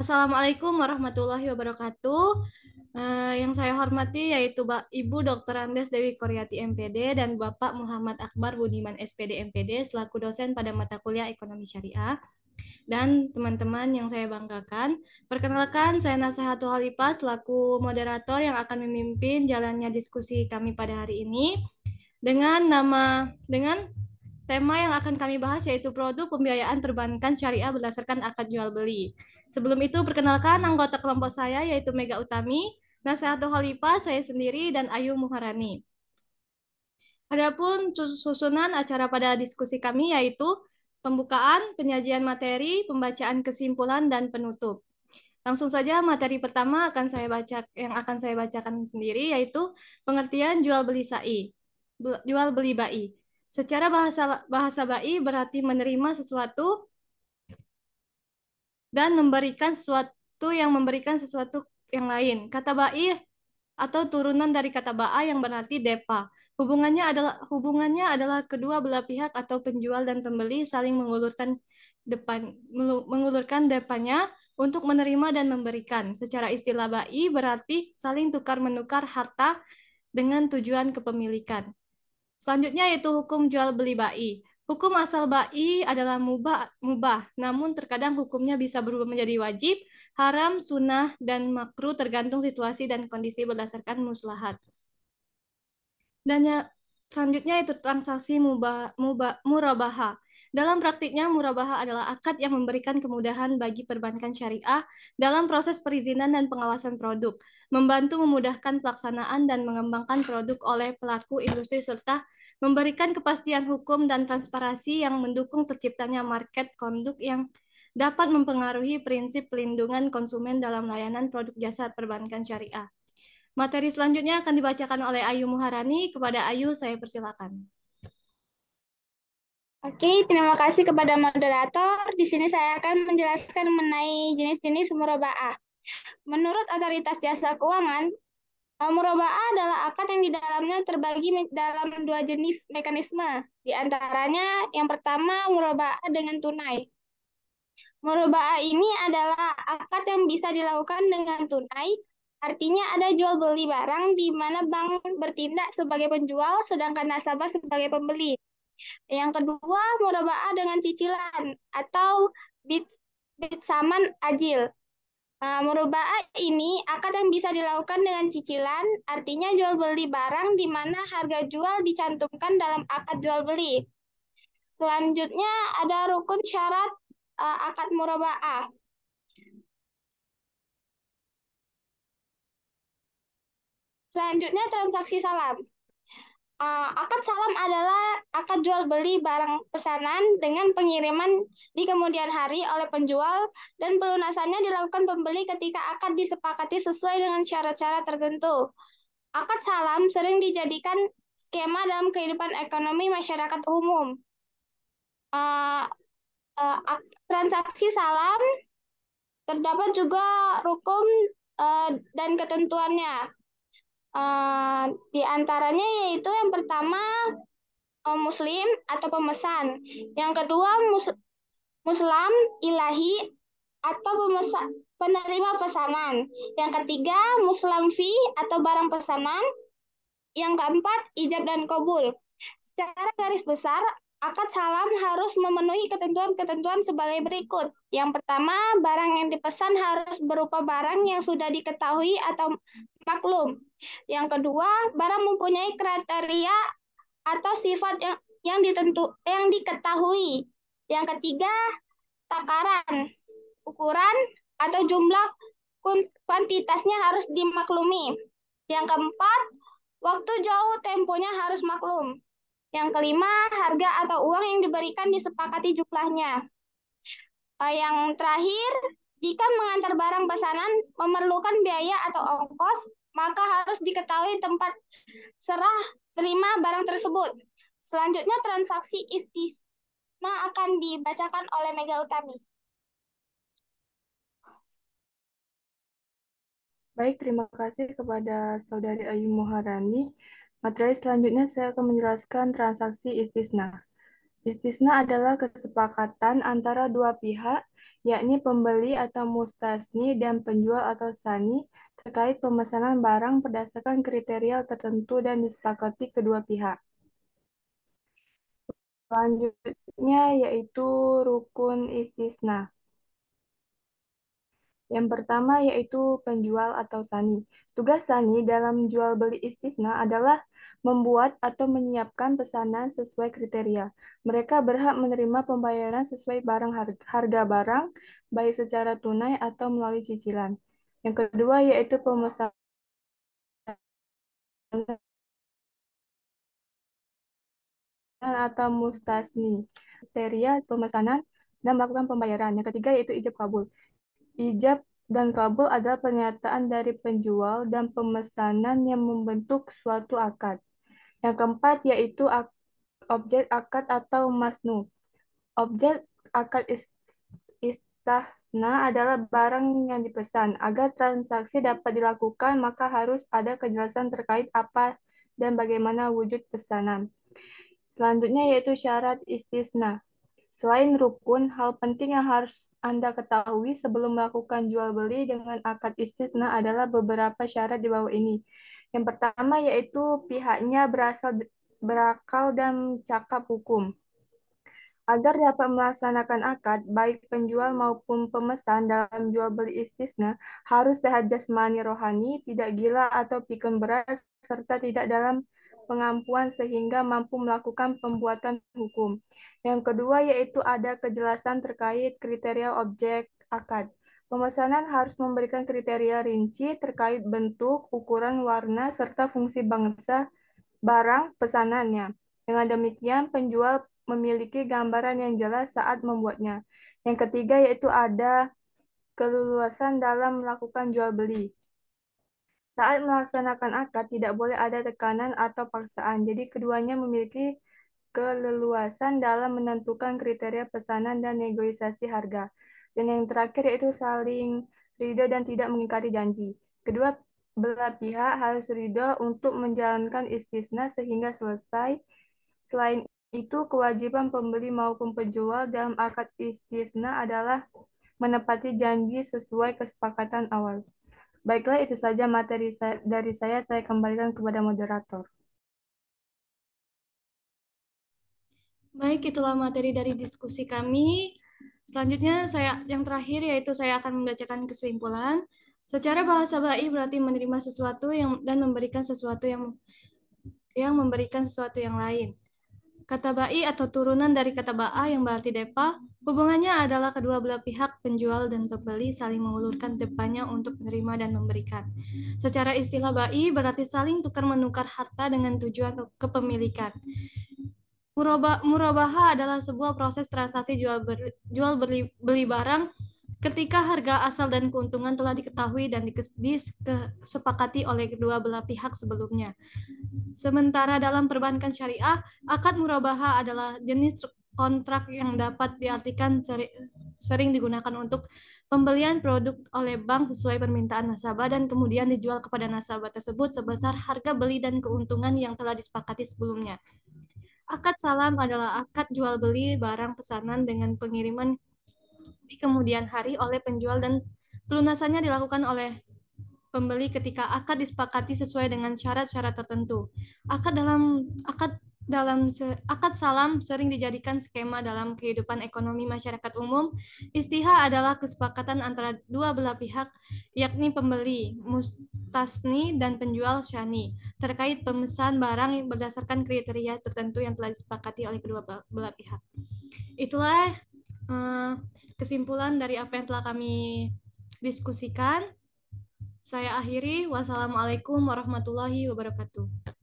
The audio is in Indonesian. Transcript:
Assalamualaikum warahmatullahi wabarakatuh. Yang saya hormati yaitu Ibu Dr. Andes Dewi Koryati MPD dan Bapak Muhammad Akbar Budiman SPD MPD selaku dosen pada mata kuliah Ekonomi Syariah dan teman-teman yang saya banggakan. Perkenalkan, saya Nasehatul Halifah selaku moderator yang akan memimpin jalannya diskusi kami pada hari ini dengan tema yang akan kami bahas yaitu produk pembiayaan perbankan syariah berdasarkan akad jual beli. Sebelum itu, perkenalkan anggota kelompok saya yaitu Mega Utami, Nasehatul Khalifah, saya sendiri, dan Ayu Muharani. Adapun susunan acara pada diskusi kami yaitu pembukaan, penyajian materi, pembacaan kesimpulan, dan penutup. Langsung saja materi pertama yang akan saya bacakan sendiri yaitu pengertian jual beli bai. Secara bahasa bahasa bai berarti menerima sesuatu dan memberikan sesuatu yang lain. Kata bai atau turunan dari kata ba'a yang berarti depa. Hubungannya adalah kedua belah pihak atau penjual dan pembeli saling mengulurkan depannya untuk menerima dan memberikan. Secara istilah bai berarti saling tukar menukar harta dengan tujuan kepemilikan. Selanjutnya yaitu hukum jual beli bai. Hukum asal bai adalah mubah, namun terkadang hukumnya bisa berubah menjadi wajib, haram, sunnah, dan makruh tergantung situasi dan kondisi berdasarkan muslahat. Dan selanjutnya itu transaksi murabaha. Dalam praktiknya, murabaha adalah akad yang memberikan kemudahan bagi perbankan syariah dalam proses perizinan dan pengawasan produk, membantu memudahkan pelaksanaan dan mengembangkan produk oleh pelaku industri serta memberikan kepastian hukum dan transparansi yang mendukung terciptanya market conduct yang dapat mempengaruhi prinsip pelindungan konsumen dalam layanan produk jasa perbankan syariah. Materi selanjutnya akan dibacakan oleh Ayu Muharani. Kepada Ayu, saya persilakan. Oke, terima kasih kepada moderator. Di sini saya akan menjelaskan mengenai jenis-jenis murabaah. Menurut Otoritas Jasa Keuangan, murabaah adalah akad yang di dalamnya terbagi dalam dua jenis mekanisme. Di antaranya, yang pertama murabaah dengan tunai. Murabaah ini adalah akad yang bisa dilakukan dengan tunai, artinya ada jual beli barang di mana bank bertindak sebagai penjual sedangkan nasabah sebagai pembeli. Yang kedua, murabaah dengan cicilan atau bid saman ajil. Murabaah ini akad yang bisa dilakukan dengan cicilan, artinya jual beli barang di mana harga jual dicantumkan dalam akad jual beli. Selanjutnya ada rukun syarat akad murabaah. Selanjutnya transaksi salam. Akad salam adalah akad jual beli barang pesanan dengan pengiriman di kemudian hari oleh penjual dan pelunasannya dilakukan pembeli ketika akad disepakati sesuai dengan syarat-syarat tertentu. Akad salam sering dijadikan skema dalam kehidupan ekonomi masyarakat umum. Uh, Transaksi salam terdapat juga rukun dan ketentuannya. Di antaranya yaitu yang pertama muslim atau pemesan, yang kedua muslim ilahi atau penerima pesanan, yang ketiga muslim fee atau barang pesanan, yang keempat ijab dan kabul. Secara garis besar, akad salam harus memenuhi ketentuan-ketentuan sebagai berikut. Yang pertama, barang yang dipesan harus berupa barang yang sudah diketahui atau maklum. Yang kedua, barang mempunyai kriteria atau sifat yang diketahui. Yang ketiga, takaran, ukuran atau jumlah kuantitasnya harus dimaklumi. Yang keempat, waktu jauh temponya harus maklum. Yang kelima, harga atau uang yang diberikan disepakati jumlahnya. Yang terakhir, jika mengantar barang pesanan memerlukan biaya atau ongkos, maka harus diketahui tempat serah terima barang tersebut. Selanjutnya transaksi istisna akan dibacakan oleh Mega Utami. Baik, terima kasih kepada Saudari Ayu Muharani. Materi selanjutnya saya akan menjelaskan transaksi istisna. Istisna adalah kesepakatan antara dua pihak yakni pembeli atau mustasni dan penjual atau sani terkait pemesanan barang berdasarkan kriteria tertentu dan disepakati kedua pihak. Selanjutnya yaitu rukun istisna. Yang pertama yaitu penjual atau sani. Tugas sani dalam jual beli istisna adalah membuat atau menyiapkan pesanan sesuai kriteria. Mereka berhak menerima pembayaran sesuai harga barang, baik secara tunai atau melalui cicilan. Yang kedua yaitu pemesanan atau mustasni. Kriteria pemesanan dan melakukan pembayaran. Yang ketiga yaitu ijab kabul. Ijab dan kabul adalah pernyataan dari penjual dan pemesanan yang membentuk suatu akad. Yang keempat yaitu objek akad atau masnu. Objek akad istahna adalah barang yang dipesan. Agar transaksi dapat dilakukan, maka harus ada kejelasan terkait apa dan bagaimana wujud pesanan. Selanjutnya yaitu syarat istisna. Selain rukun, hal penting yang harus Anda ketahui sebelum melakukan jual beli dengan akad istisna adalah beberapa syarat di bawah ini. Yang pertama yaitu pihaknya berakal dan cakap hukum. Agar dapat melaksanakan akad, baik penjual maupun pemesan dalam jual beli istisna harus sehat jasmani rohani, tidak gila atau pikun berat, serta tidak dalam pengampuan sehingga mampu melakukan pembuatan hukum. Yang kedua yaitu ada kejelasan terkait kriteria objek akad. Pemesanan harus memberikan kriteria rinci terkait bentuk, ukuran, warna, serta fungsi bangsa barang pesanannya. Dengan demikian, penjual memiliki gambaran yang jelas saat membuatnya. Yang ketiga yaitu ada keleluasan dalam melakukan jual beli. Saat melaksanakan akad, tidak boleh ada tekanan atau paksaan. Jadi, keduanya memiliki keleluasan dalam menentukan kriteria pesanan dan negosiasi harga. Dan yang terakhir yaitu saling ridho dan tidak mengingkari janji. Kedua belah pihak harus ridho untuk menjalankan istisna sehingga selesai. Selain itu, kewajiban pembeli maupun penjual dalam akad istisna adalah menepati janji sesuai kesepakatan awal. Baiklah, itu saja materi dari saya kembalikan kepada moderator. Baik, itulah materi dari diskusi kami. Selanjutnya yang terakhir yaitu saya akan membacakan kesimpulan. Secara bahasa ba'i berarti menerima sesuatu dan memberikan sesuatu yang memberikan sesuatu yang lain. Kata ba'i atau turunan dari kata ba'a yang berarti depa, hubungannya adalah kedua belah pihak penjual dan pembeli saling mengulurkan depannya untuk menerima dan memberikan. Secara istilah ba'i berarti saling tukar-menukar harta dengan tujuan kepemilikan. Murabaha adalah sebuah proses transaksi jual beli barang ketika harga asal dan keuntungan telah diketahui dan disepakati oleh kedua belah pihak sebelumnya. Sementara dalam perbankan syariah, akad murabaha adalah jenis kontrak yang dapat diartikan sering digunakan untuk pembelian produk oleh bank sesuai permintaan nasabah dan kemudian dijual kepada nasabah tersebut sebesar harga beli dan keuntungan yang telah disepakati sebelumnya. Akad salam adalah akad jual beli barang pesanan dengan pengiriman di kemudian hari oleh penjual dan pelunasannya dilakukan oleh pembeli ketika akad disepakati sesuai dengan syarat-syarat tertentu. Akad salam sering dijadikan skema dalam kehidupan ekonomi masyarakat umum. Istiha adalah kesepakatan antara dua belah pihak, yakni pembeli, mustasni, dan penjual syani, terkait pemesan barang berdasarkan kriteria tertentu yang telah disepakati oleh kedua belah pihak. Itulah kesimpulan dari apa yang telah kami diskusikan. Saya akhiri. Wassalamualaikum warahmatullahi wabarakatuh.